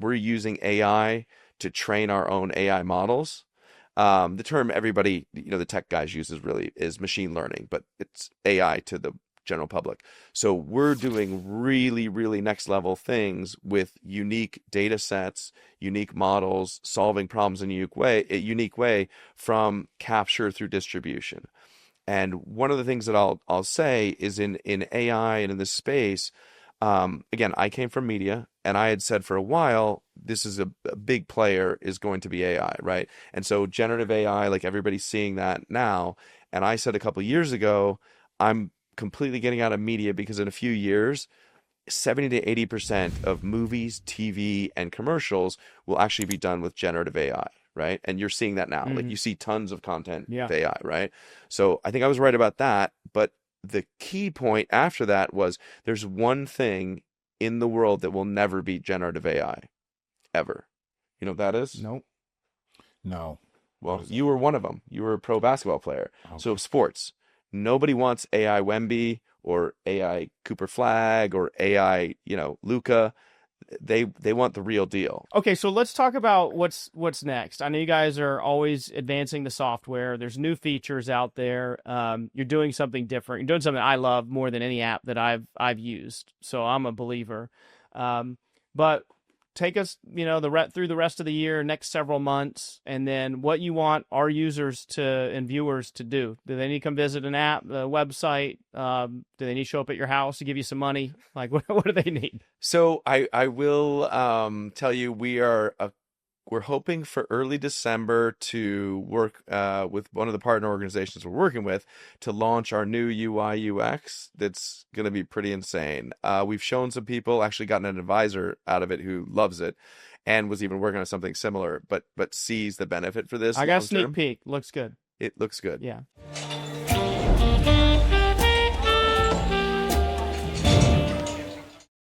we're using AI to train our own AI models. The term everybody, the tech guys uses really is machine learning, but it's AI to the general public. So we're doing really, really next level things with unique data sets, unique models, solving problems in a unique way from capture through distribution. And one of the things that I'll say is in AI and in this space, again, I came from media, and I had said for a while, this is a big player is going to be AI, right? And so generative AI, like everybody's seeing that now. And I said a couple of years ago, I'm completely getting out of media because in a few years, 70 to 80% of movies, TV, and commercials will actually be done with generative AI, right? And you're seeing that now. Like you see tons of content with AI, right? So I think I was right about that. But the key point after that was there's one thing in the world that will never beat generative AI, ever. You know what that is? Nope. No. Well, you were one of them. You were a pro basketball player. Okay. So sports. Nobody wants AI Wemby or AI Cooper Flag or AI, Luca. They want the real deal. Okay, so let's talk about what's next. I know you guys are always advancing the software. There's new features out there. You're doing something different. You're doing something I love more than any app that I've used. So I'm a believer. But take us, through the rest of the year, next several months, and then what you want our users and viewers to do. Do they need to come visit an app, a website? Do they need to show up at your house to give you some money? Like, what do they need? So I will tell you we're hoping for early December to work with one of the partner organizations we're working with to launch our new UI UX. That's going to be pretty insane. We've shown some people, actually gotten an advisor out of it who loves it and was even working on something similar, but sees the benefit for this. I got a sneak long-term. peek. Looks good. It looks good. Yeah.